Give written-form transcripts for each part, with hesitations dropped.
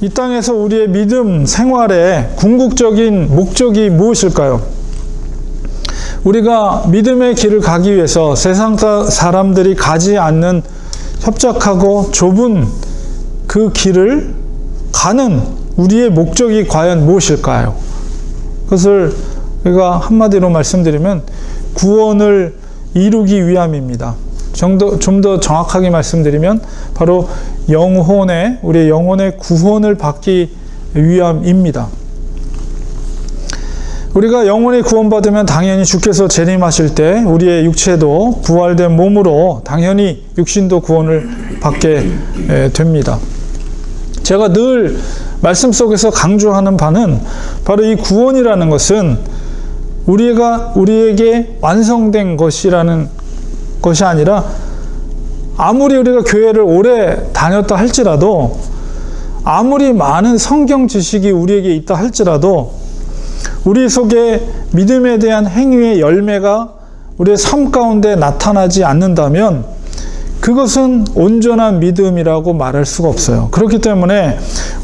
이 땅에서 우리의 믿음 생활의 궁극적인 목적이 무엇일까요? 우리가 믿음의 길을 가기 위해서 세상 사람들이 가지 않는 협착하고 좁은 그 길을 가는 우리의 목적이 과연 무엇일까요? 그것을 우리가 한마디로 말씀드리면 구원을 이루기 위함입니다. 좀 더 정확하게 말씀드리면 바로 우리의 영혼의 구원을 받기 위함입니다. 우리가 영혼이 구원받으면 당연히 주께서 재림하실 때 우리의 육체도 부활된 몸으로 당연히 육신도 구원을 받게 됩니다. 제가 늘 말씀 속에서 강조하는 바는 바로 이 구원이라는 것은 우리에게 완성된 것이라는 것이 아니라 아무리 우리가 교회를 오래 다녔다 할지라도 아무리 많은 성경 지식이 우리에게 있다 할지라도 우리 속에 믿음에 대한 행위의 열매가 우리의 삶 가운데 나타나지 않는다면 그것은 온전한 믿음이라고 말할 수가 없어요. 그렇기 때문에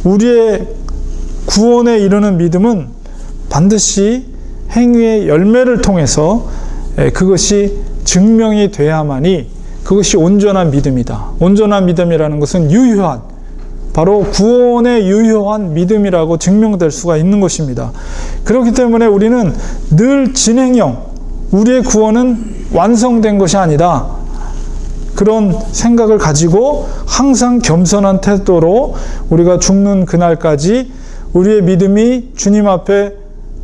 우리의 구원에 이르는 믿음은 반드시 행위의 열매를 통해서 그것이 증명이 돼야만이 그것이 온전한 믿음이다. 온전한 믿음이라는 것은 유효한, 바로 구원의 유효한 믿음이라고 증명될 수가 있는 것입니다. 그렇기 때문에 우리는 늘 진행형, 우리의 구원은 완성된 것이 아니다. 그런 생각을 가지고 항상 겸손한 태도로 우리가 죽는 그날까지 우리의 믿음이 주님 앞에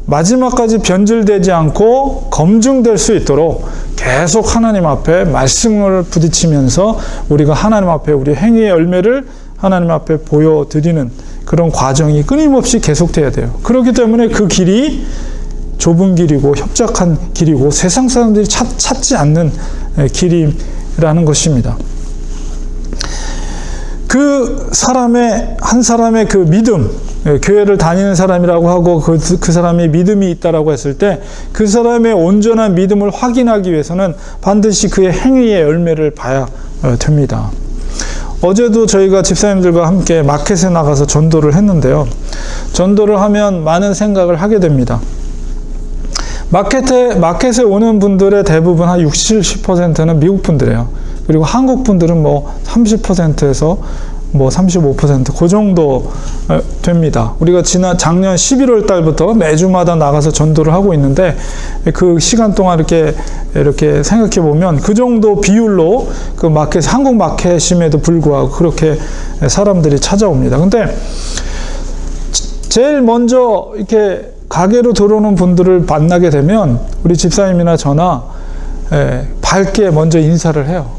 마지막까지 변질되지 않고 검증될 수 있도록 계속 하나님 앞에 말씀을 부딪히면서 우리가 하나님 앞에 우리 행위의 열매를 하나님 앞에 보여드리는 그런 과정이 끊임없이 계속돼야 돼요. 그렇기 때문에 그 길이 좁은 길이고 협착한 길이고 세상 사람들이 찾지 않는 길이라는 것입니다. 한 사람의 그 믿음, 교회를 다니는 사람이라고 하고 그 사람이 믿음이 있다라고 했을 때 그 사람의 온전한 믿음을 확인하기 위해서는 반드시 그의 행위의 열매를 봐야 됩니다. 어제도 저희가 집사님들과 함께 마켓에 나가서 전도를 했는데요. 전도를 하면 많은 생각을 하게 됩니다. 마켓에 오는 분들의 대부분 한 60, 70%는 미국 분들이에요. 그리고 한국 분들은 30%에서 35% 그 정도 됩니다. 우리가 작년 11월 달부터 매주마다 나가서 전도를 하고 있는데 그 시간 동안 이렇게 생각해 보면 그 정도 비율로 그 한국 마켓임에도 불구하고 그렇게 사람들이 찾아옵니다. 근데 제일 먼저 이렇게 가게로 들어오는 분들을 만나게 되면 우리 집사님이나 저나 밝게 먼저 인사를 해요.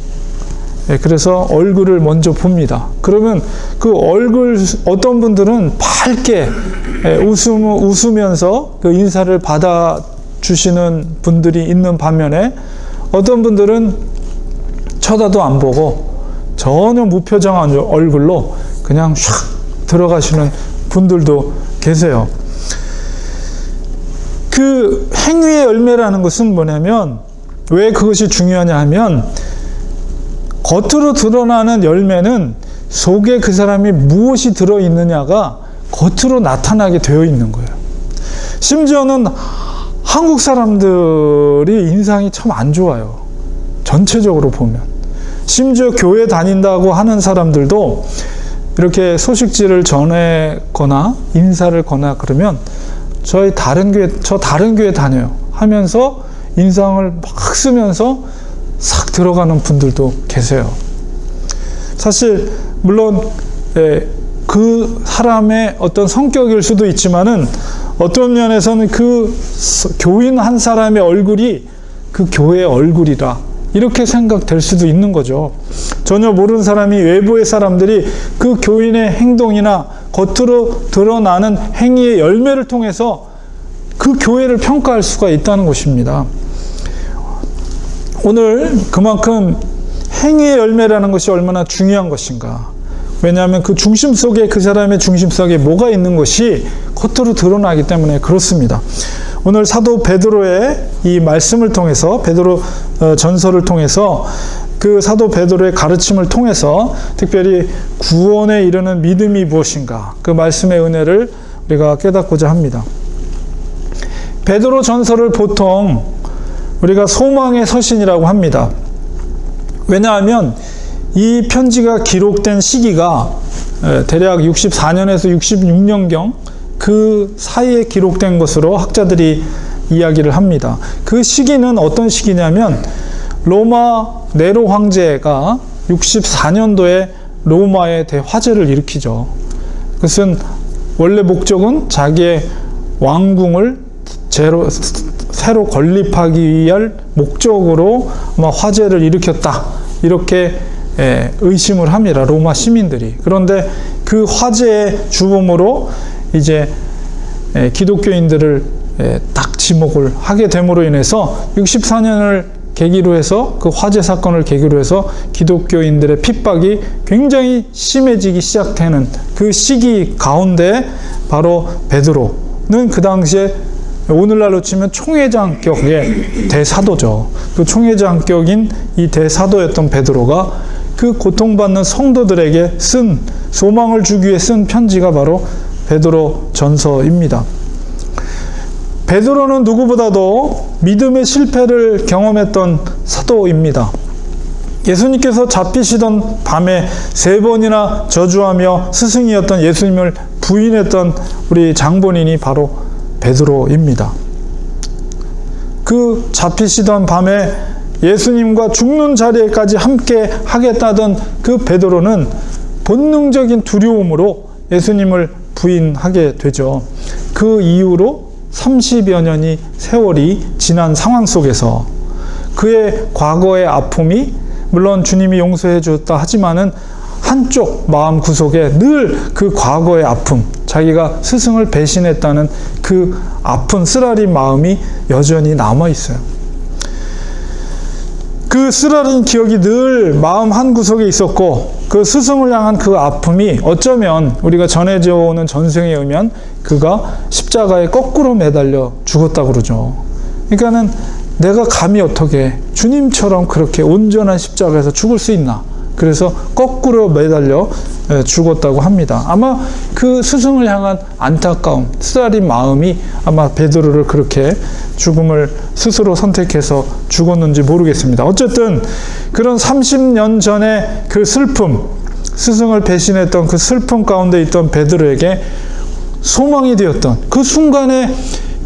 그래서 얼굴을 먼저 봅니다. 그러면 그 얼굴, 어떤 분들은 밝게 웃으면서 그 인사를 받아주시는 분들이 있는 반면에 어떤 분들은 쳐다도 안 보고 전혀 무표정한 얼굴로 그냥 샥 들어가시는 분들도 계세요. 그 행위의 열매라는 것은 뭐냐면, 왜 그것이 중요하냐 하면, 겉으로 드러나는 열매는 속에 그 사람이 무엇이 들어있느냐가 겉으로 나타나게 되어 있는 거예요. 심지어는 한국 사람들이 인상이 참 안 좋아요. 전체적으로 보면. 심지어 교회 다닌다고 하는 사람들도 이렇게 소식지를 전하거나 인사를 거나 그러면 저 다른 교회 다녀요 하면서 인상을 막 쓰면서 싹 들어가는 분들도 계세요. 사실 물론 그 사람의 어떤 성격일 수도 있지만은 어떤 면에서는 그 교인 한 사람의 얼굴이 그 교회의 얼굴이다, 이렇게 생각될 수도 있는 거죠. 전혀 모르는 사람이, 외부의 사람들이 그 교인의 행동이나 겉으로 드러나는 행위의 열매를 통해서 그 교회를 평가할 수가 있다는 것입니다. 오늘 그만큼 행위의 열매라는 것이 얼마나 중요한 것인가. 왜냐하면 그 중심 속에, 그 사람의 중심 속에 뭐가 있는 것이 겉으로 드러나기 때문에 그렇습니다. 오늘 사도 베드로의 이 말씀을 통해서, 베드로 전서를 통해서, 그 사도 베드로의 가르침을 통해서 특별히 구원에 이르는 믿음이 무엇인가, 그 말씀의 은혜를 우리가 깨닫고자 합니다. 베드로 전서를 보통 우리가 소망의 서신이라고 합니다. 왜냐하면 이 편지가 기록된 시기가 대략 64년에서 66년경 그 사이에 기록된 것으로 학자들이 이야기를 합니다. 그 시기는 어떤 시기냐면 로마 네로 황제가 64년도에 로마에 대화재를 일으키죠. 그것은 원래 목적은 자기의 왕궁을 새로 건립하기 위한 목적으로 아마 화재를 일으켰다, 이렇게 의심을 합니다, 로마 시민들이. 그런데 그 화재의 주범으로 이제 기독교인들을 딱 지목을 하게 됨으로 인해서 64년을 계기로 해서, 그 화재 사건을 계기로 해서 기독교인들의 핍박이 굉장히 심해지기 시작되는 그 시기 가운데 바로 베드로는 그 당시에 오늘날로 치면 총회장격의 대사도죠. 그 총회장격인 이 대사도였던 베드로가 그 고통받는 성도들에게 쓴, 소망을 주기 위해 쓴 편지가 바로 베드로 전서입니다. 베드로는 누구보다도 믿음의 실패를 경험했던 사도입니다. 예수님께서 잡히시던 밤에 3번이나 저주하며 스승이었던 예수님을 부인했던 우리 장본인이 바로 베드로입니다. 그 잡히시던 밤에 예수님과 죽는 자리에까지 함께 하겠다던 그 베드로는 본능적인 두려움으로 예수님을 부인하게 되죠. 그 이후로 30여 년이 세월이 지난 상황 속에서 그의 과거의 아픔이, 물론 주님이 용서해 주었다 하지만은 한쪽 마음 구석에 늘 그 과거의 아픔, 자기가 스승을 배신했다는 그 아픈 쓰라린 마음이 여전히 남아 있어요. 그 쓰라린 기억이 늘 마음 한구석에 있었고, 그 스승을 향한 그 아픔이 어쩌면 우리가 전해져 오는 전승에 의하면 그가 십자가에 거꾸로 매달려 죽었다고 그러죠. 그러니까는 내가 감히 어떻게 주님처럼 그렇게 온전한 십자가에서 죽을 수 있나? 그래서 거꾸로 매달려 죽었다고 합니다. 아마 그 스승을 향한 안타까움, 쓰라린 마음이 아마 베드로를 그렇게 죽음을 스스로 선택해서 죽었는지 모르겠습니다. 어쨌든 그런 30년 전에 그 슬픔, 스승을 배신했던 그 슬픔 가운데 있던 베드로에게 소망이 되었던 그 순간에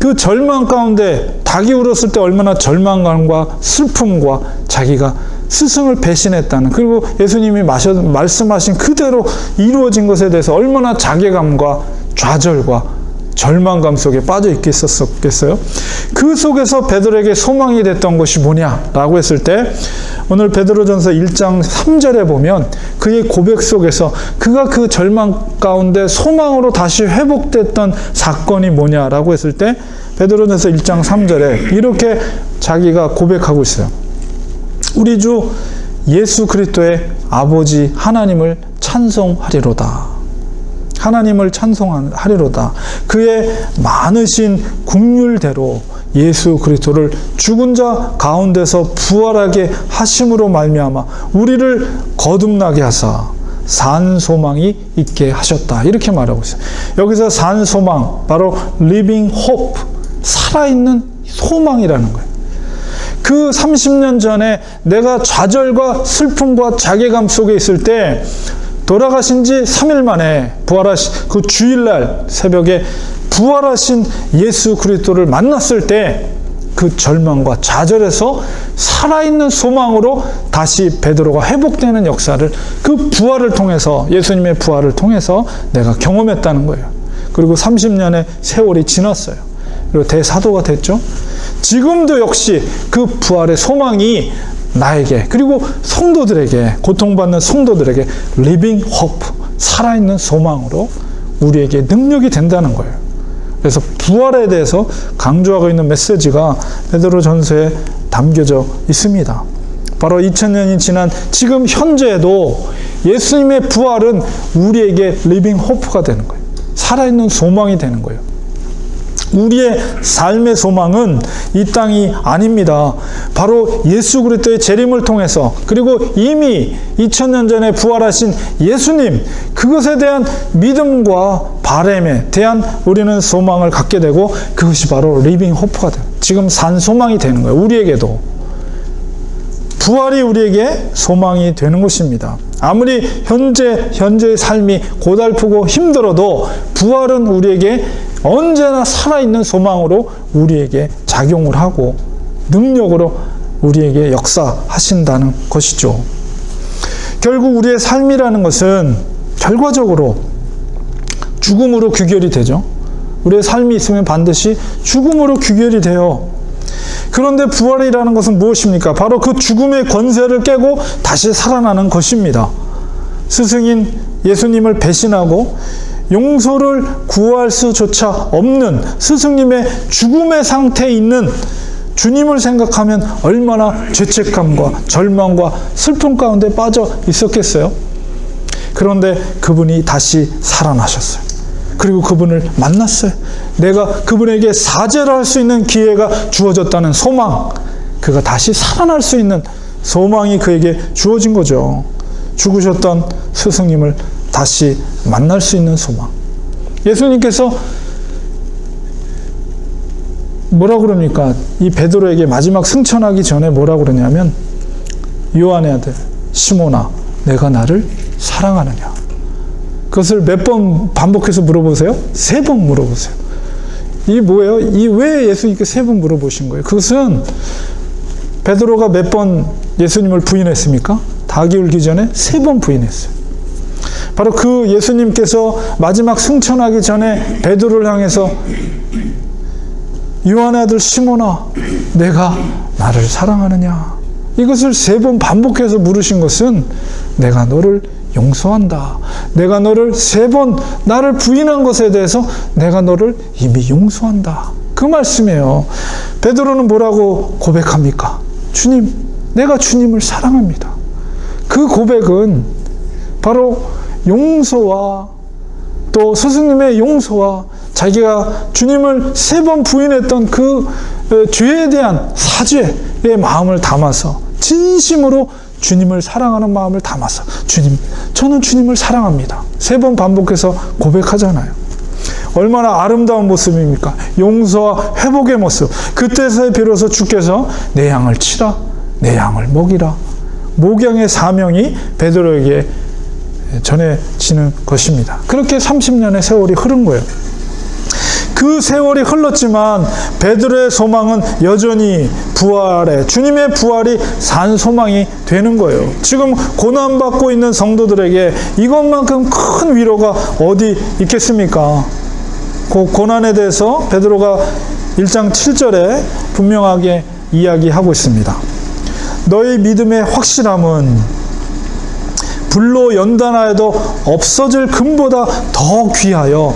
그 절망 가운데, 닭이 울었을 때 얼마나 절망감과 슬픔과 자기가 스승을 배신했다는, 그리고 예수님이 말씀하신 그대로 이루어진 것에 대해서 얼마나 자괴감과 좌절과 절망감 속에 빠져 있겠었겠어요? 그 속에서 베드로에게 소망이 됐던 것이 뭐냐라고 했을 때, 오늘 베드로전서 1장 3절에 보면 그의 고백 속에서 그가 그 절망 가운데 소망으로 다시 회복됐던 사건이 뭐냐라고 했을 때, 베드로전서 1장 3절에 이렇게 자기가 고백하고 있어요. 우리 주 예수 그리스도의 아버지 하나님을 찬송하리로다. 하나님을 찬송하리로다. 그의 많으신 긍휼대로 예수 그리스도를 죽은 자 가운데서 부활하게 하심으로 말미암아 우리를 거듭나게 하사 산 소망이 있게 하셨다. 이렇게 말하고 있어요. 여기서 산 소망, 바로 living hope, 살아있는 소망이라는 거예요. 그 30년 전에 내가 좌절과 슬픔과 자괴감 속에 있을 때, 돌아가신 지 3일 만에 부활하신 그 주일날 새벽에 부활하신 예수 그리스도를 만났을 때, 그 절망과 좌절에서 살아있는 소망으로 다시 베드로가 회복되는 역사를, 그 부활을 통해서, 예수님의 부활을 통해서 내가 경험했다는 거예요. 그리고 30년의 세월이 지났어요. 그리고 대사도가 됐죠. 지금도 역시 그 부활의 소망이 나에게, 그리고 성도들에게, 고통받는 성도들에게 living hope, 살아있는 소망으로 우리에게 능력이 된다는 거예요. 그래서 부활에 대해서 강조하고 있는 메시지가 베드로전서에 담겨져 있습니다. 바로 2000년이 지난 지금 현재에도 예수님의 부활은 우리에게 living hope가 되는 거예요. 살아있는 소망이 되는 거예요. 우리의 삶의 소망은 이 땅이 아닙니다. 바로 예수 그리스도의 재림을 통해서, 그리고 이미 2000년 전에 부활하신 예수님, 그것에 대한 믿음과 바람에 대한 우리는 소망을 갖게 되고, 그것이 바로 리빙 호프가 돼요. 지금 산 소망이 되는 거예요. 우리에게도 부활이 우리에게 소망이 되는 것입니다. 아무리 현재의 삶이 고달프고 힘들어도 부활은 우리에게 언제나 살아있는 소망으로 우리에게 작용을 하고 능력으로 우리에게 역사하신다는 것이죠. 결국 우리의 삶이라는 것은 결과적으로 죽음으로 귀결이 되죠. 우리의 삶이 있으면 반드시 죽음으로 귀결이 돼요. 그런데 부활이라는 것은 무엇입니까? 바로 그 죽음의 권세를 깨고 다시 살아나는 것입니다. 스승인 예수님을 배신하고 용서를 구할 수조차 없는 스승님의 죽음의 상태에 있는 주님을 생각하면 얼마나 죄책감과 절망과 슬픔 가운데 빠져 있었겠어요? 그런데 그분이 다시 살아나셨어요. 그리고 그분을 만났어요. 내가 그분에게 사죄를 할 수 있는 기회가 주어졌다는 소망, 그가 다시 살아날 수 있는 소망이 그에게 주어진 거죠. 죽으셨던 스승님을 다시 만날 수 있는 소망. 예수님께서 뭐라 그럽니까? 이 베드로에게 마지막 승천하기 전에 뭐라 그러냐면, 요한의 아들 시몬아, 내가 나를 사랑하느냐? 그것을 몇 번 반복해서 물어보세요? 3번 물어보세요. 이게 뭐예요? 왜 예수님께 3번 물어보신 거예요? 그것은 베드로가 몇 번 예수님을 부인했습니까? 닭이 울기 전에 3번 부인했어요. 바로 그 예수님께서 마지막 승천하기 전에 베드로를 향해서 요한의 아들 시몬아, 내가 나를 사랑하느냐? 이것을 3번 반복해서 물으신 것은 내가 너를 용서한다. 내가 너를 3번 나를 부인한 것에 대해서 내가 너를 이미 용서한다. 그 말씀이에요. 베드로는 뭐라고 고백합니까? 주님, 내가 주님을 사랑합니다. 그 고백은 바로 용서와 또 스승님의 용서와 자기가 주님을 3번 부인했던 그 죄에 대한 사죄의 마음을 담아서 진심으로 주님을 사랑하는 마음을 담아서 주님, 저는 주님을 사랑합니다. 3번 반복해서 고백하잖아요. 얼마나 아름다운 모습입니까? 용서와 회복의 모습. 그때서야 비로소 주께서 내 양을 치라, 내 양을 먹이라. 목양의 사명이 베드로에게 전해지는 것입니다. 그렇게 30년의 세월이 흐른 거예요. 그 세월이 흘렀지만 베드로의 소망은 여전히 부활에, 주님의 부활이 산 소망이 되는 거예요. 지금 고난받고 있는 성도들에게 이것만큼 큰 위로가 어디 있겠습니까? 그 고난에 대해서 베드로가 1장 7절에 분명하게 이야기하고 있습니다. 너희 믿음의 확실함은 불로 연단하여도 없어질 금보다 더 귀하여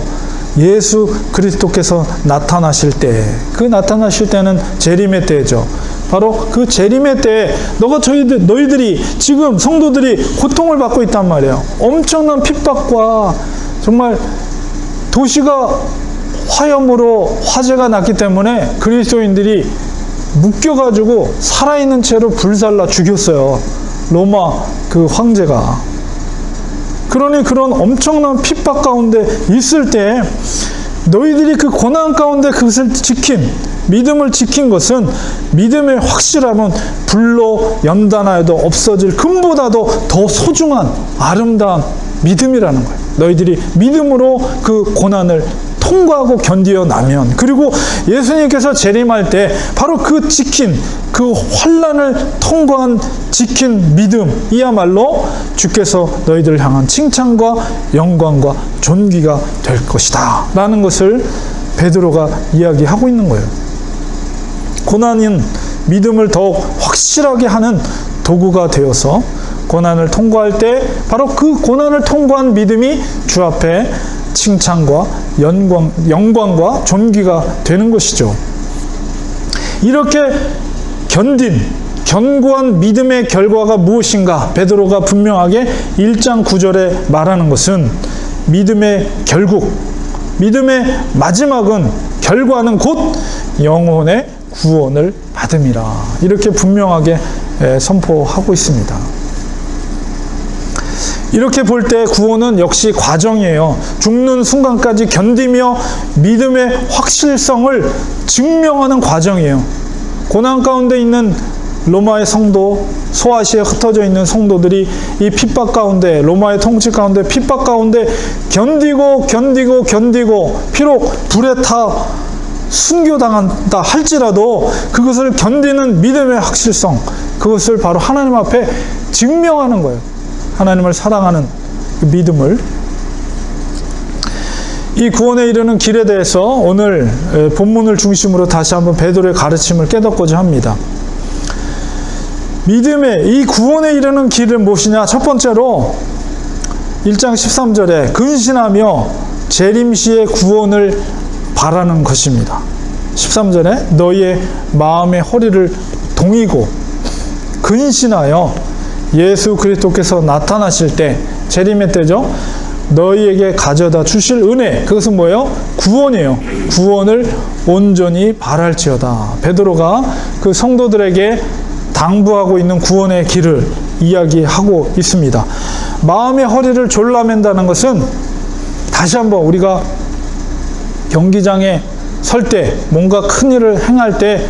예수 그리스도께서 나타나실 때, 그 나타나실 때는 재림의 때죠. 바로 그 재림의 때에 너희들이 지금 성도들이 고통을 받고 있단 말이에요. 엄청난 핍박과 정말 도시가 화염으로 화재가 났기 때문에 그리스도인들이 묶여가지고 살아있는 채로 불살라 죽였어요. 로마 그 황제가. 그러니 그런 엄청난 핍박 가운데 있을 때 너희들이 그 고난 가운데 그것을 믿음을 지킨 것은 믿음의 확실함은 불로 연단하여도 없어질 금보다도 더 소중한 아름다운 믿음이라는 거예요. 너희들이 믿음으로 그 고난을 통과하고 견디어나면, 그리고 예수님께서 재림할 때 바로 그 환난을 통과한 지킨 믿음, 이야말로 주께서 너희들을 향한 칭찬과 영광과 존귀가 될 것이다 라는 것을 베드로가 이야기하고 있는 거예요. 고난은 믿음을 더욱 확실하게 하는 도구가 되어서 고난을 통과할 때 바로 그 고난을 통과한 믿음이 주 앞에 칭찬과 영광과 존귀가 되는 것이죠. 이렇게 견고한 믿음의 결과가 무엇인가? 베드로가 분명하게 1장 9절에 말하는 것은 믿음의 결국, 믿음의 마지막은, 결과는 곧 영혼의 구원을 받음이라. 이렇게 분명하게 선포하고 있습니다. 이렇게 볼 때 구원은 역시 과정이에요. 죽는 순간까지 견디며 믿음의 확실성을 증명하는 과정이에요. 고난 가운데 있는 로마의 성도, 소아시아에 흩어져 있는 성도들이 이 핍박 가운데, 로마의 통치 가운데, 핍박 가운데 견디고 비록 불에 타 순교당한다 할지라도 그것을 견디는 믿음의 확실성, 그것을 바로 하나님 앞에 증명하는 거예요. 하나님을 사랑하는 그 믿음을. 이 구원에 이르는 길에 대해서 오늘 본문을 중심으로 다시 한번 베드로의 가르침을 깨닫고자 합니다. 믿음의 이 구원에 이르는 길은 무엇이냐? 첫 번째로 1장 13절에 근신하며 재림시의 구원을 바라는 것입니다. 13절에 너희의 마음의 허리를 동이고 근신하여 예수 그리스도께서 나타나실 때, 재림의 때죠, 너희에게 가져다 주실 은혜, 그것은 뭐예요? 구원이에요. 구원을 온전히 바랄지어다. 베드로가 그 성도들에게 당부하고 있는 구원의 길을 이야기하고 있습니다. 마음의 허리를 졸라맨다는 것은, 다시 한번 우리가 경기장에 설 때, 뭔가 큰 일을 행할 때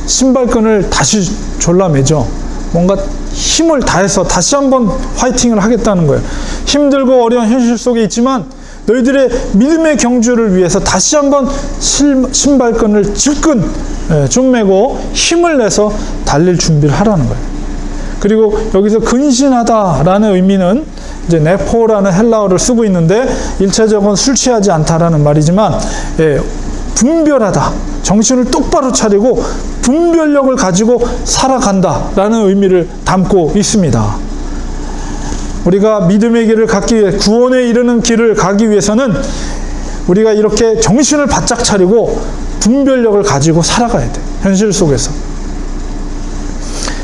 신발끈을 다시 졸라매죠. 뭔가 힘을 다해서 다시 한번 화이팅을 하겠다는 거예요. 힘들고 어려운 현실 속에 있지만 너희들의 믿음의 경주를 위해서 다시 한번 신발끈을 질끈 좀 매고 힘을 내서 달릴 준비를 하라는 거예요. 그리고 여기서 근신하다라는 의미는 이제 네포라는 헬라어를 쓰고 있는데, 일차적으로는 술 취하지 않다라는 말이지만, 분별하다, 정신을 똑바로 차리고 분별력을 가지고 살아간다라는 의미를 담고 있습니다. 우리가 믿음의 길을 갖기 위해, 구원에 이르는 길을 가기 위해서는 우리가 이렇게 정신을 바짝 차리고 분별력을 가지고 살아가야 돼. 현실 속에서.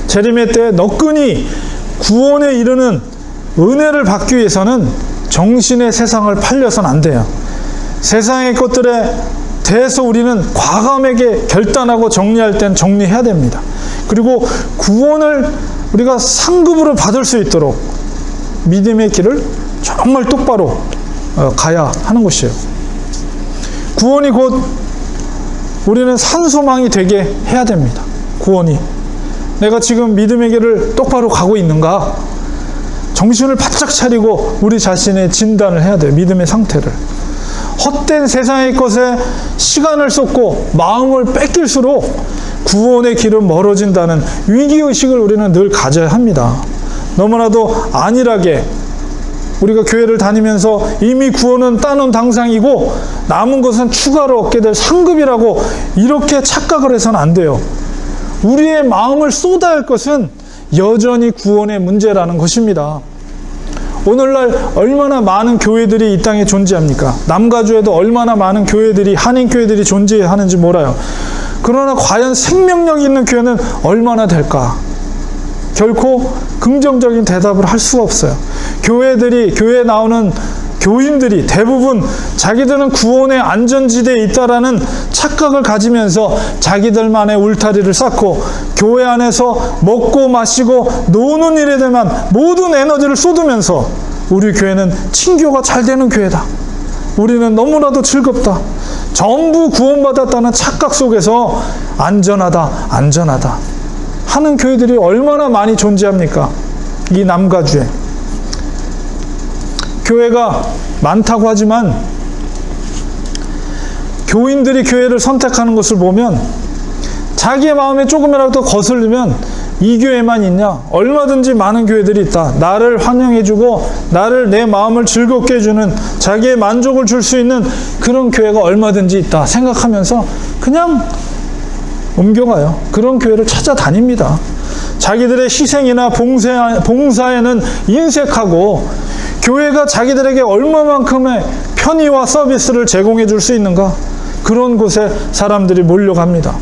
재림의 때 너끈히 구원에 이르는 은혜를 받기 위해서는 정신의 세상을 팔려서는 안 돼요. 세상의 것들에 대해서 우리는 과감하게 결단하고 정리할 땐 정리해야 됩니다. 그리고 구원을 우리가 상급으로 받을 수 있도록 믿음의 길을 정말 똑바로 가야 하는 것이에요. 구원이 곧 우리는 산소망이 되게 해야 됩니다. 구원이. 내가 지금 믿음의 길을 똑바로 가고 있는가? 정신을 바짝 차리고 우리 자신의 진단을 해야 돼요. 믿음의 상태를. 헛된 세상의 것에 시간을 쏟고 마음을 뺏길수록 구원의 길은 멀어진다는 위기의식을 우리는 늘 가져야 합니다. 너무나도 안일하게 우리가 교회를 다니면서 이미 구원은 따놓은 당상이고 남은 것은 추가로 얻게 될 상급이라고 이렇게 착각을 해서는 안 돼요. 우리의 마음을 쏟아야 할 것은 여전히 구원의 문제라는 것입니다. 오늘날 얼마나 많은 교회들이 이 땅에 존재합니까? 남가주에도 얼마나 많은 교회들이, 한인교회들이 존재하는지 몰라요. 그러나 과연 생명력 있는 교회는 얼마나 될까? 결코 긍정적인 대답을 할 수가 없어요. 교회에 나오는 교인들이 대부분 자기들은 구원의 안전지대에 있다라는 착각을 가지면서 자기들만의 울타리를 쌓고 교회 안에서 먹고 마시고 노는 일에 대한 모든 에너지를 쏟으면서 우리 교회는 친교가 잘 되는 교회다. 우리는 너무나도 즐겁다. 전부 구원받았다는 착각 속에서 안전하다 하는 교회들이 얼마나 많이 존재합니까? 이 남가주에. 교회가 많다고 하지만 교인들이 교회를 선택하는 것을 보면 자기의 마음에 조금이라도 거슬리면 이 교회만 있냐? 얼마든지 많은 교회들이 있다. 나를 환영해주고 나를, 내 마음을 즐겁게 해주는, 자기의 만족을 줄 수 있는 그런 교회가 얼마든지 있다 생각하면서 그냥 옮겨가요. 그런 교회를 찾아다닙니다. 자기들의 희생이나 봉사에는 인색하고 교회가 자기들에게 얼마만큼의 편의와 서비스를 제공해 줄 수 있는가? 그런 곳에 사람들이 몰려갑니다.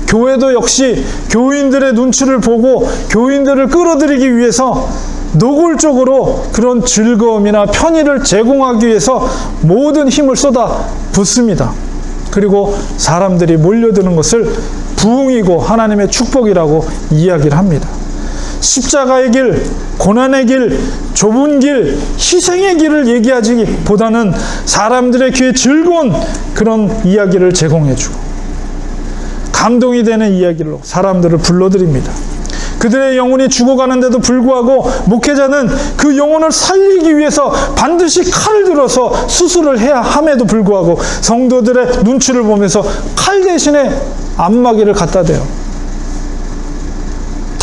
교회도 역시 교인들의 눈치를 보고 교인들을 끌어들이기 위해서 노골적으로 그런 즐거움이나 편의를 제공하기 위해서 모든 힘을 쏟아 붙습니다. 그리고 사람들이 몰려드는 것을 부흥이고 하나님의 축복이라고 이야기를 합니다. 십자가의 길, 고난의 길, 좁은 길, 희생의 길을 얘기하기보다는 사람들의 귀에 즐거운 그런 이야기를 제공해주고 감동이 되는 이야기로 사람들을 불러들입니다. 그들의 영혼이 죽어가는데도 불구하고 목회자는 그 영혼을 살리기 위해서 반드시 칼을 들어서 수술을 해야 함에도 불구하고 성도들의 눈치를 보면서 칼 대신에 안마기를 갖다 대요.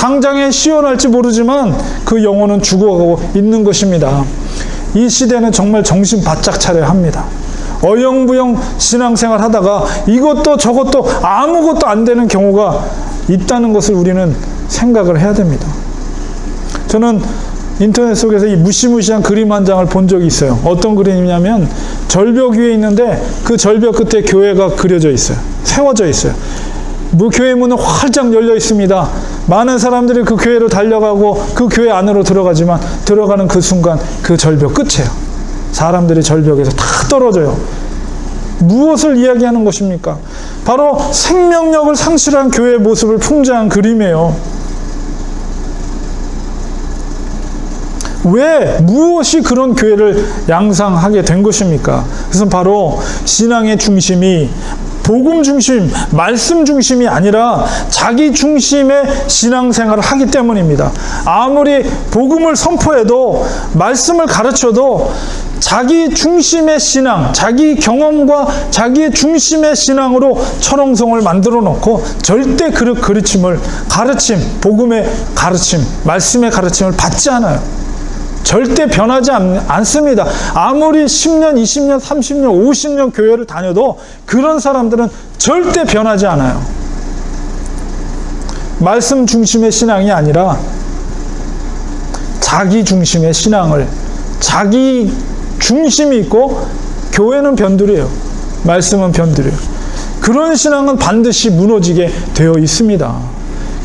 당장에 시원할지 모르지만 그 영혼은 죽어가고 있는 것입니다. 이 시대는 정말 정신 바짝 차려야 합니다. 어영부영 신앙생활 하다가 이것도 저것도 아무것도 안 되는 경우가 있다는 것을 우리는 생각을 해야 됩니다. 저는 인터넷 속에서 이 무시무시한 그림 한 장을 본 적이 있어요. 어떤 그림이냐면 절벽 위에 있는데 그 절벽 끝에 교회가 그려져 있어요. 세워져 있어요. 교회 문은 활짝 열려 있습니다. 많은 사람들이 그 교회로 달려가고 그 교회 안으로 들어가지만 들어가는 그 순간 그 절벽 끝이에요. 사람들이 절벽에서 다 떨어져요. 무엇을 이야기하는 것입니까? 바로 생명력을 상실한 교회의 모습을 풍자한 그림이에요. 왜, 무엇이 그런 교회를 양상하게 된 것입니까? 그것은 바로 신앙의 중심이 복음 중심, 말씀 중심이 아니라 자기 중심의 신앙생활을 하기 때문입니다. 아무리 복음을 선포해도 말씀을 가르쳐도 자기 중심의 신앙, 자기 경험과 자기의 중심의 신앙으로 철옹성을 만들어 놓고 절대 그 가르침, 복음의 가르침, 말씀의 가르침을 받지 않아요. 절대 변하지 않습니다. 아무리 10년, 20년, 30년, 50년 교회를 다녀도 그런 사람들은 절대 변하지 않아요. 말씀 중심의 신앙이 아니라 자기 중심의 신앙을, 자기 중심이 있고 교회는 변두리예요. 말씀은 변두리예요. 그런 신앙은 반드시 무너지게 되어 있습니다.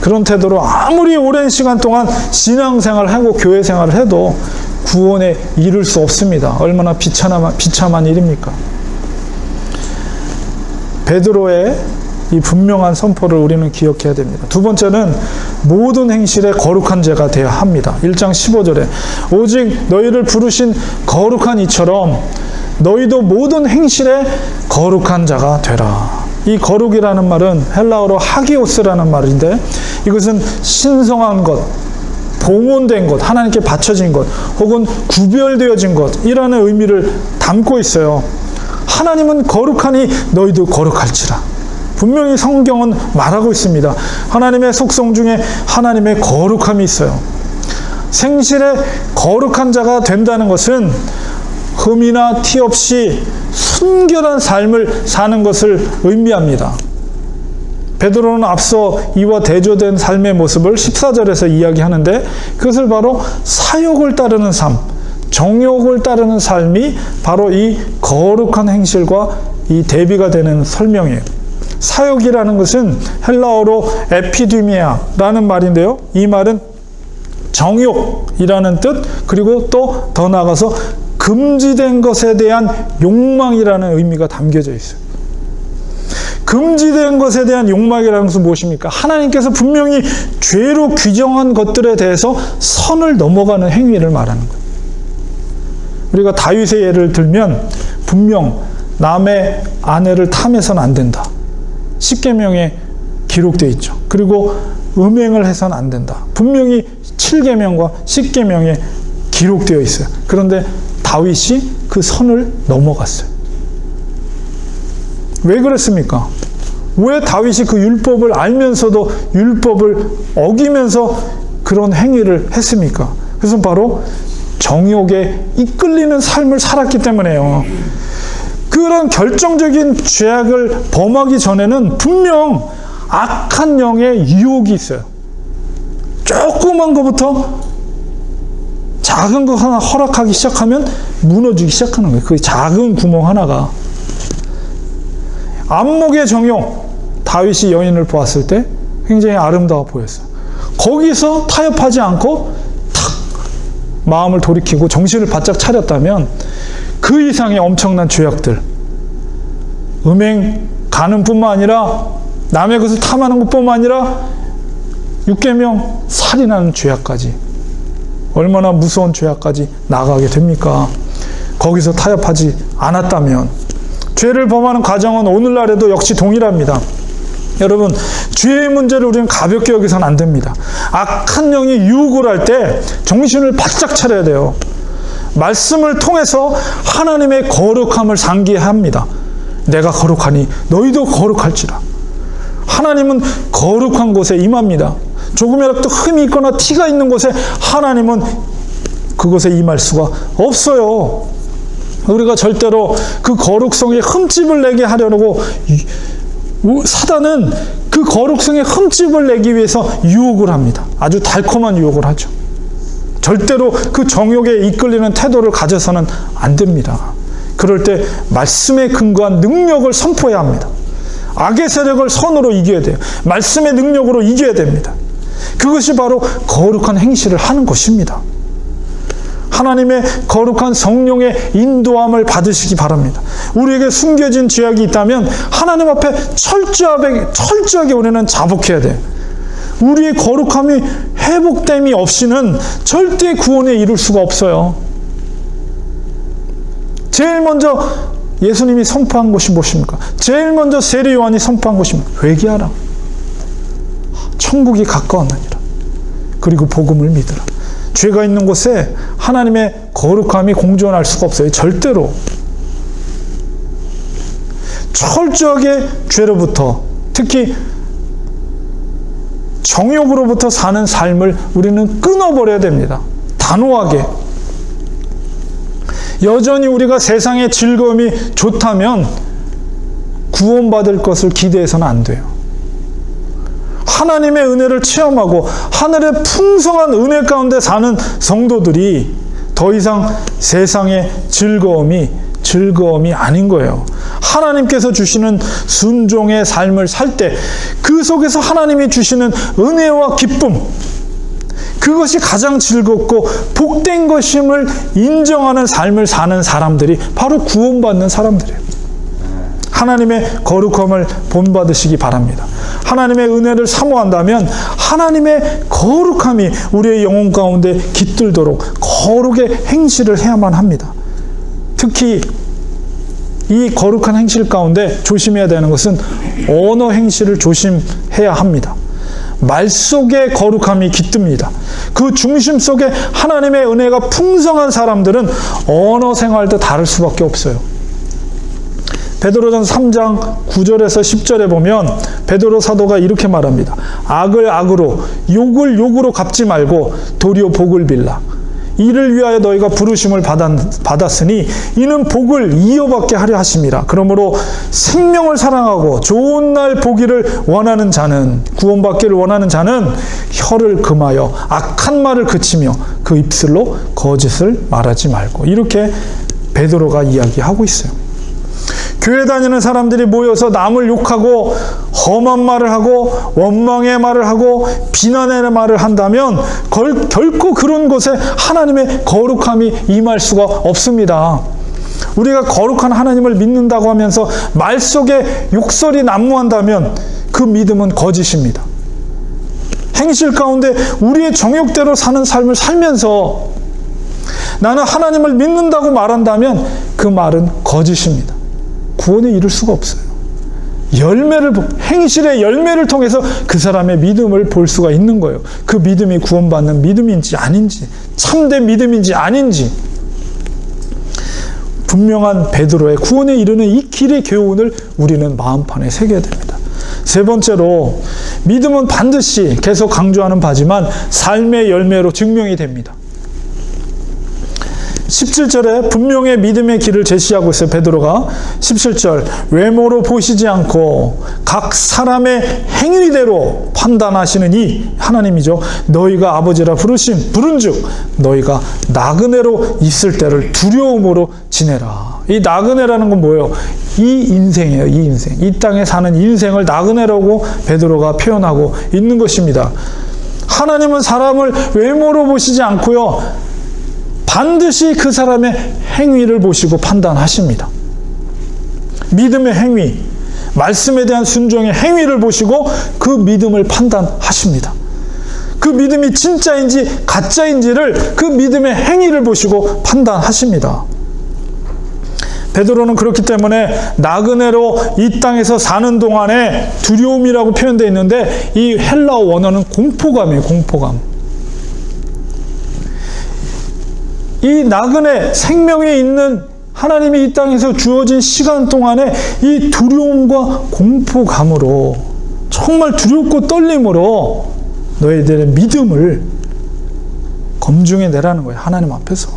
그런 태도로 아무리 오랜 시간 동안 신앙생활을 하고 교회 생활을 해도 구원에 이를 수 없습니다. 얼마나 비참한 일입니까? 베드로의 이 분명한 선포를 우리는 기억해야 됩니다. 두 번째는 모든 행실에 거룩한 자가 되어야 합니다. 1장 15절에 오직 너희를 부르신 거룩한 이처럼 너희도 모든 행실에 거룩한 자가 되라. 이 거룩이라는 말은 헬라어로 하기오스라는 말인데 이것은 신성한 것, 봉헌된 것, 하나님께 바쳐진 것, 혹은 구별되어진 것이라는 의미를 담고 있어요. 하나님은 거룩하니 너희도 거룩할지라. 분명히 성경은 말하고 있습니다. 하나님의 속성 중에 하나님의 거룩함이 있어요. 생실에 거룩한 자가 된다는 것은 흠이나 티 없이 순결한 삶을 사는 것을 의미합니다. 베드로는 앞서 이와 대조된 삶의 모습을 14절에서 이야기하는데 그것을 바로 사욕을 따르는 삶, 정욕을 따르는 삶이 바로 이 거룩한 행실과 이 대비가 되는 설명이에요. 사욕이라는 것은 헬라어로 에피디미아라는 말인데요. 이 말은 정욕이라는 뜻, 그리고 또 더 나아가서 금지된 것에 대한 욕망이라는 의미가 담겨져 있어요. 금지된 것에 대한 욕망이라는 것은 무엇입니까? 하나님께서 분명히 죄로 규정한 것들에 대해서 선을 넘어가는 행위를 말하는 거예요. 우리가 다윗의 예를 들면 분명 남의 아내를 탐해서는 안 된다. 십계명에 기록되어 있죠. 그리고 음행을 해서는 안 된다. 분명히 7계명과 10계명에 기록되어 있어요. 그런데 다윗이 그 선을 넘어갔어요. 왜 그랬습니까? 왜 다윗이 그 율법을 알면서도 율법을 어기면서 그런 행위를 했습니까? 그것은 바로 정욕에 이끌리는 삶을 살았기 때문에요. 그런 결정적인 죄악을 범하기 전에는 분명 악한 영의 유혹이 있어요. 조그만 것부터 작은 거 하나 허락하기 시작하면 무너지기 시작하는 거예요. 그 작은 구멍 하나가. 안목의 정욕, 다윗이 여인을 보았을 때 굉장히 아름다워 보였어요. 거기서 타협하지 않고 탁 마음을 돌이키고 정신을 바짝 차렸다면 그 이상의 엄청난 죄악들, 음행 가는 뿐만 아니라 남의 것을 탐하는 것뿐만 아니라 6계명 살인하는 죄악까지, 얼마나 무서운 죄악까지 나가게 됩니까? 거기서 타협하지 않았다면 죄를 범하는 과정은 오늘날에도 역시 동일합니다. 여러분, 죄의 문제를 우리는 가볍게 여기서는 안 됩니다. 악한 영이 유혹을 할 때 정신을 바짝 차려야 돼요. 말씀을 통해서 하나님의 거룩함을 상기합니다. 내가 거룩하니 너희도 거룩할지라. 하나님은 거룩한 곳에 임합니다. 조금이라도 흠이 있거나 티가 있는 곳에 하나님은 그곳에 임할 수가 없어요. 우리가 절대로 그 거룩성에 흠집을 내게 하려고, 사단은 그 거룩성에 흠집을 내기 위해서 유혹을 합니다. 아주 달콤한 유혹을 하죠. 절대로 그 정욕에 이끌리는 태도를 가져서는 안 됩니다. 그럴 때 말씀에 근거한 능력을 선포해야 합니다. 악의 세력을 선으로 이겨야 돼요. 말씀의 능력으로 이겨야 됩니다. 그것이 바로 거룩한 행실을 하는 것입니다. 하나님의 거룩한 성령의 인도함을 받으시기 바랍니다. 우리에게 숨겨진 죄악이 있다면 하나님 앞에 철저하게 우리는 자복해야 돼요. 우리의 거룩함이 회복됨이 없이는 절대 구원에 이룰 수가 없어요. 제일 먼저 예수님이 선포한 것이 무엇입니까? 제일 먼저 세례 요한이 선포한 것이 회개하라. 천국이 가까웠느니라. 그리고 복음을 믿으라. 죄가 있는 곳에 하나님의 거룩함이 공존할 수가 없어요. 절대로. 철저하게 죄로부터, 특히 정욕으로부터 사는 삶을 우리는 끊어버려야 됩니다. 단호하게. 여전히 우리가 세상의 즐거움이 좋다면 구원받을 것을 기대해서는 안 돼요. 하나님의 은혜를 체험하고 하늘의 풍성한 은혜 가운데 사는 성도들이 더 이상 세상의 즐거움이 아닌 거예요. 하나님께서 주시는 순종의 삶을 살 때 그 속에서 하나님이 주시는 은혜와 기쁨, 그것이 가장 즐겁고 복된 것임을 인정하는 삶을 사는 사람들이 바로 구원받는 사람들이에요. 하나님의 거룩함을 본받으시기 바랍니다. 하나님의 은혜를 사모한다면 하나님의 거룩함이 우리의 영혼 가운데 깃들도록 거룩의 행실을 해야만 합니다. 특히 이 거룩한 행실 가운데 조심해야 되는 것은 언어 행실을 조심해야 합니다. 말 속에 거룩함이 깃듭니다. 그 중심 속에 하나님의 은혜가 풍성한 사람들은 언어 생활도 다를 수밖에 없어요. 베드로전서 3장 9절에서 10절에 보면 베드로 사도가 이렇게 말합니다. 악을 악으로, 욕을 욕으로 갚지 말고 도리어 복을 빌라. 이를 위하여 너희가 부르심을 받았으니 이는 복을 이어받게 하려 하심이라. 그러므로 생명을 사랑하고 좋은 날 보기를 원하는 자는, 구원받기를 원하는 자는 혀를 금하여 악한 말을 그치며 그 입술로 거짓을 말하지 말고. 이렇게 베드로가 이야기하고 있어요. 교회 다니는 사람들이 모여서 남을 욕하고 험한 말을 하고 원망의 말을 하고 비난의 말을 한다면 결코 그런 곳에 하나님의 거룩함이 임할 수가 없습니다. 우리가 거룩한 하나님을 믿는다고 하면서 말 속에 욕설이 난무한다면 그 믿음은 거짓입니다. 행실 가운데 우리의 정욕대로 사는 삶을 살면서 나는 하나님을 믿는다고 말한다면 그 말은 거짓입니다. 구원에 이를 수가 없어요. 행실의 열매를 통해서 그 사람의 믿음을 볼 수가 있는 거예요. 그 믿음이 구원받는 믿음인지 아닌지, 참된 믿음인지 아닌지. 분명한 베드로의 구원에 이르는 이 길의 교훈을 우리는 마음판에 새겨야 됩니다. 세 번째로, 믿음은 반드시 계속 강조하는 바지만 삶의 열매로 증명이 됩니다. 17절에 분명히 믿음의 길을 제시하고 있어요. 베드로가 17절, 외모로 보시지 않고 각 사람의 행위대로 판단하시는 이 하나님이죠. 너희가 아버지라 부른즉 너희가 나그네로 있을 때를 두려움으로 지내라. 이 나그네라는 건 뭐예요? 이 인생이에요. 이 인생. 이 땅에 사는 인생을 나그네라고 베드로가 표현하고 있는 것입니다. 하나님은 사람을 외모로 보시지 않고요, 반드시 그 사람의 행위를 보시고 판단하십니다. 믿음의 행위, 말씀에 대한 순종의 행위를 보시고 그 믿음을 판단하십니다. 그 믿음이 진짜인지 가짜인지를 그 믿음의 행위를 보시고 판단하십니다. 베드로는 그렇기 때문에 나그네로 이 땅에서 사는 동안에 두려움이라고 표현되어 있는데 이 헬라어 원어는 공포감이에요. 공포감. 이 나그네, 생명에 있는 하나님이 이 땅에서 주어진 시간 동안에 이 두려움과 공포감으로, 정말 두렵고 떨림으로 너희들의 믿음을 검증해 내라는 거예요. 하나님 앞에서.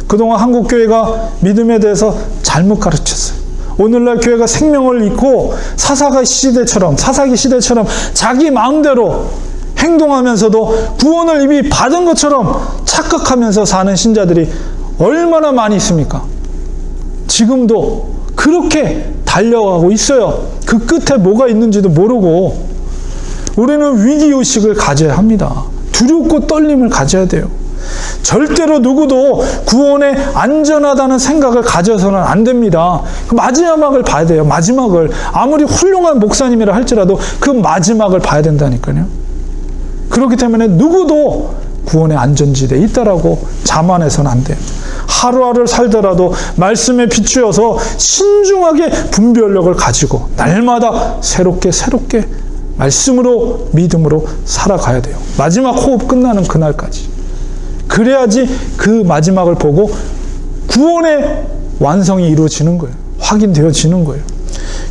그동안 한국교회가 믿음에 대해서 잘못 가르쳤어요. 오늘날 교회가 생명을 잃고 사사기 시대처럼 자기 마음대로 행동하면서도 구원을 이미 받은 것처럼 착각하면서 사는 신자들이 얼마나 많이 있습니까? 지금도 그렇게 달려가고 있어요. 그 끝에 뭐가 있는지도 모르고. 우리는 위기의식을 가져야 합니다. 두렵고 떨림을 가져야 돼요. 절대로 누구도 구원에 안전하다는 생각을 가져서는 안 됩니다. 그 마지막을 봐야 돼요. 마지막을. 아무리 훌륭한 목사님이라 할지라도 그 마지막을 봐야 된다니까요. 그렇기 때문에 누구도 구원의 안전지대에 있다라고 자만해서는 안 돼요. 하루하루를 살더라도 말씀에 비추어서 신중하게 분별력을 가지고 날마다 새롭게 말씀으로, 믿음으로 살아가야 돼요. 마지막 호흡 끝나는 그날까지. 그래야지 그 마지막을 보고 구원의 완성이 이루어지는 거예요. 확인되어지는 거예요.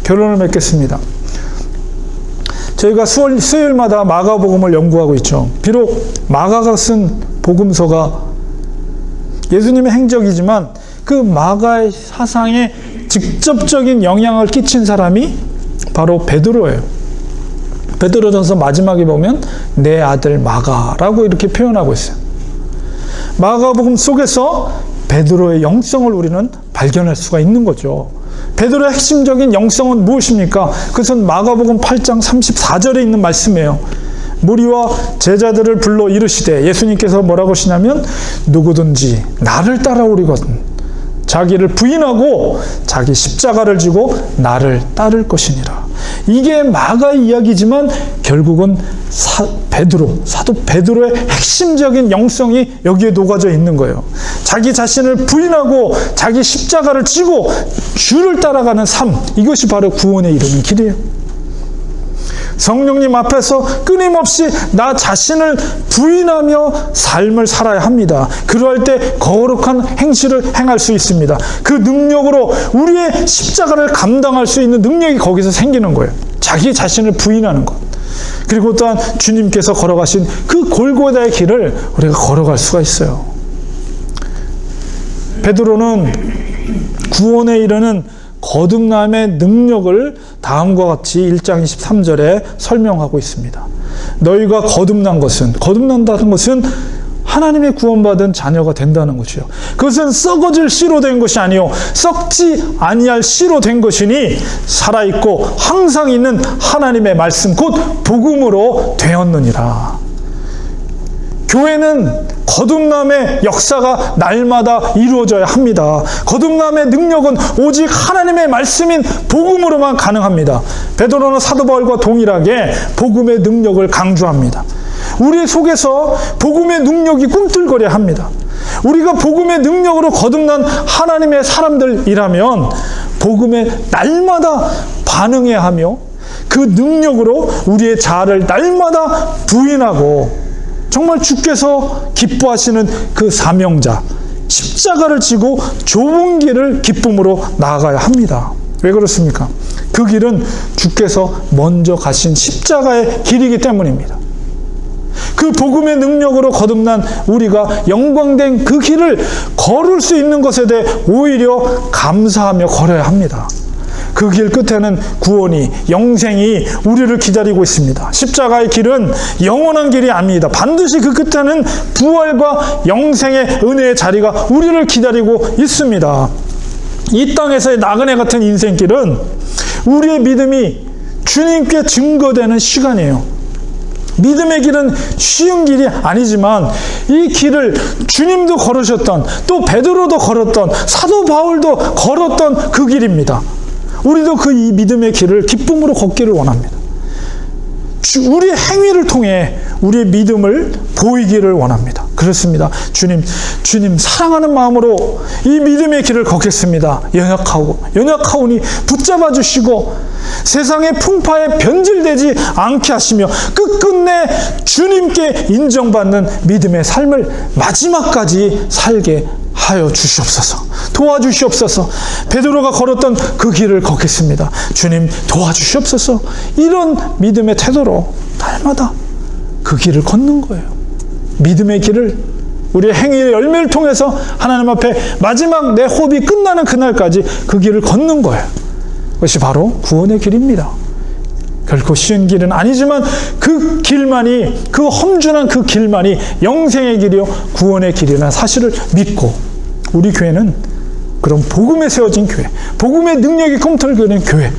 결론을 맺겠습니다. 저희가 수요일마다 마가복음을 연구하고 있죠. 비록 마가가 쓴 복음서가 예수님의 행적이지만 그 마가의 사상에 직접적인 영향을 끼친 사람이 바로 베드로예요. 베드로전서 마지막에 보면 내 아들 마가라고 이렇게 표현하고 있어요. 마가복음 속에서 베드로의 영성을 우리는 발견할 수가 있는 거죠. 베드로의 핵심적인 영성은 무엇입니까? 그것은 마가복음 8장 34절에 있는 말씀이에요. 무리와 제자들을 불러 이르시되, 예수님께서 뭐라고 하시냐면 누구든지 나를 따라오리거든 자기를 부인하고 자기 십자가를 지고 나를 따를 것이니라. 이게 마가의 이야기지만 결국은 사도 베드로의 핵심적인 영성이 여기에 녹아져 있는 거예요. 자기 자신을 부인하고 자기 십자가를 지고 주를 따라가는 삶, 이것이 바로 구원에 이르는 길이에요. 성령님 앞에서 끊임없이 나 자신을 부인하며 삶을 살아야 합니다. 그럴 때 거룩한 행실을 행할 수 있습니다. 그 능력으로 우리의 십자가를 감당할 수 있는 능력이 거기서 생기는 거예요. 자기 자신을 부인하는 것. 그리고 또한 주님께서 걸어가신 그 골고다의 길을 우리가 걸어갈 수가 있어요. 베드로는 구원에 이르는 거듭남의 능력을 다음과 같이 1장 23절에 설명하고 있습니다. 너희가 거듭난다는 것은 하나님의 구원받은 자녀가 된다는 것이요. 그것은 썩어질 씨로 된 것이 아니요 썩지 아니할 씨로 된 것이니 살아있고 항상 있는 하나님의 말씀 곧 복음으로 되었느니라. 교회는 거듭남의 역사가 날마다 이루어져야 합니다. 거듭남의 능력은 오직 하나님의 말씀인 복음으로만 가능합니다. 베드로는 사도 바울과 동일하게 복음의 능력을 강조합니다. 우리 속에서 복음의 능력이 꿈틀거려야 합니다. 우리가 복음의 능력으로 거듭난 하나님의 사람들이라면 복음에 날마다 반응해야 하며 그 능력으로 우리의 자아를 날마다 부인하고 정말 주께서 기뻐하시는 그 사명자, 십자가를 지고 좁은 길을 기쁨으로 나아가야 합니다. 왜 그렇습니까? 그 길은 주께서 먼저 가신 십자가의 길이기 때문입니다. 그 복음의 능력으로 거듭난 우리가 영광된 그 길을 걸을 수 있는 것에 대해 오히려 감사하며 걸어야 합니다. 그 길 끝에는 구원이, 영생이 우리를 기다리고 있습니다. 십자가의 길은 영원한 길이 아닙니다. 반드시 그 끝에는 부활과 영생의 은혜의 자리가 우리를 기다리고 있습니다. 이 땅에서의 나그네 같은 인생길은 우리의 믿음이 주님께 증거되는 시간이에요. 믿음의 길은 쉬운 길이 아니지만 이 길을 주님도 걸으셨던, 또 베드로도 걸었던, 사도 바울도 걸었던 그 길입니다. 우리도 그 이 믿음의 길을 기쁨으로 걷기를 원합니다. 우리의 행위를 통해 우리의 믿음을 보이기를 원합니다. 그렇습니다. 주님 사랑하는 마음으로 이 믿음의 길을 걷겠습니다. 연약하오니 붙잡아 주시고 세상의 풍파에 변질되지 않게 하시며 끝끝내 주님께 인정받는 믿음의 삶을 마지막까지 살게 하여 주시옵소서. 도와주시옵소서. 베드로가 걸었던 그 길을 걷겠습니다. 주님 도와주시옵소서. 이런 믿음의 태도로 날마다 그 길을 걷는 거예요. 믿음의 길을 우리의 행위의 열매를 통해서 하나님 앞에 마지막 내 호흡이 끝나는 그날까지 그 길을 걷는 거예요. 그것이 바로 구원의 길입니다. 결코 쉬운 길은 아니지만 그 길만이, 그 험준한 그 길만이 영생의 길이요 구원의 길이라는 사실을 믿고 우리 교회는 그런 복음에 세워진 교회, 복음의 능력이 꿈틀거리는 교회,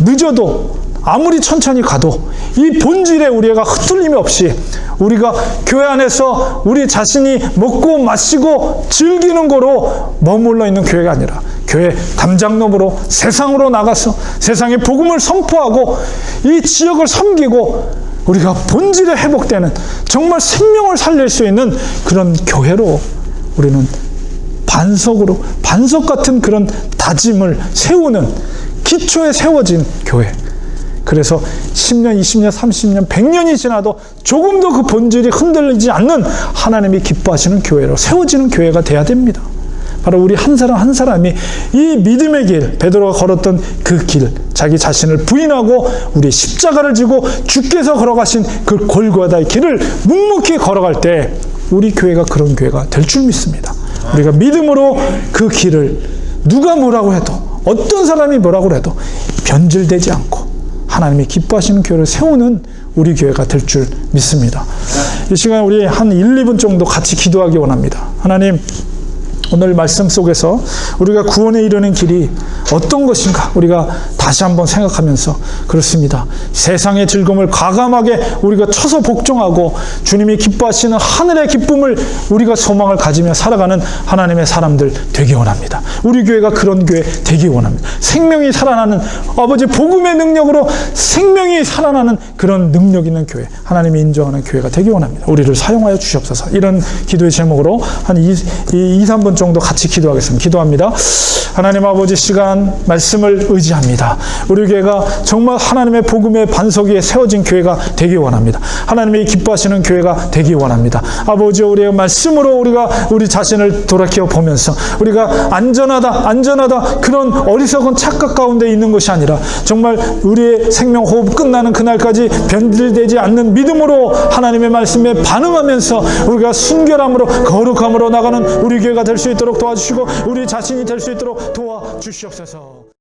늦어도 아무리 천천히 가도 이 본질에 우리가 흩둘림이 없이 우리가 교회 안에서 우리 자신이 먹고 마시고 즐기는 거로 머물러 있는 교회가 아니라 교회 담장놈으로 세상으로 나가서 세상에 복음을 선포하고 이 지역을 섬기고 우리가 본질에 회복되는 정말 생명을 살릴 수 있는 그런 교회로 우리는 반석 같은 그런 다짐을 세우는 기초에 세워진 교회. 그래서 10년, 20년, 30년, 100년이 지나도 조금도 그 본질이 흔들리지 않는 하나님이 기뻐하시는 교회로 세워지는 교회가 돼야 됩니다. 바로 우리 한 사람 한 사람이 이 믿음의 길, 베드로가 걸었던 그 길, 자기 자신을 부인하고 우리 십자가를 지고 주께서 걸어가신 그 골고다의 길을 묵묵히 걸어갈 때 우리 교회가 그런 교회가 될 줄 믿습니다. 우리가 믿음으로 그 길을 누가 뭐라고 해도 어떤 사람이 뭐라고 해도 변질되지 않고 하나님이 기뻐하시는 교회를 세우는 우리 교회가 될 줄 믿습니다. 이 시간 우리 한 1, 2분 정도 같이 기도하기 원합니다. 하나님, 오늘 말씀 속에서 우리가 구원에 이르는 길이 어떤 것인가 우리가 다시 한번 생각하면서 그렇습니다. 세상의 즐거움을 과감하게 우리가 쳐서 복종하고 주님이 기뻐하시는 하늘의 기쁨을 우리가 소망을 가지며 살아가는 하나님의 사람들 되기 원합니다. 우리 교회가 그런 교회 되기 원합니다. 생명이 살아나는 아버지 복음의 능력으로 생명이 살아나는 그런 능력 있는 교회, 하나님이 인정하는 교회가 되기 원합니다. 우리를 사용하여 주시옵소서. 이런 기도의 제목으로 한 2, 3분 정도 같이 기도하겠습니다. 기도합니다. 하나님 아버지, 시간 말씀을 의지합니다. 우리 교회가 정말 하나님의 복음의 반석 위에 세워진 교회가 되기 원합니다. 하나님이 기뻐하시는 교회가 되기 원합니다. 아버지, 우리의 말씀으로 우리가 우리 자신을 돌이켜 보면서 우리가 안전하다 그런 어리석은 착각 가운데 있는 것이 아니라 정말 우리의 생명 호흡 끝나는 그날까지 변질되지 않는 믿음으로 하나님의 말씀에 반응하면서 우리가 순결함으로 거룩함으로 나가는 우리 교회가 될 수 있도록 도와주시고 우리 자신이 될 수 있도록 도와주시옵소서.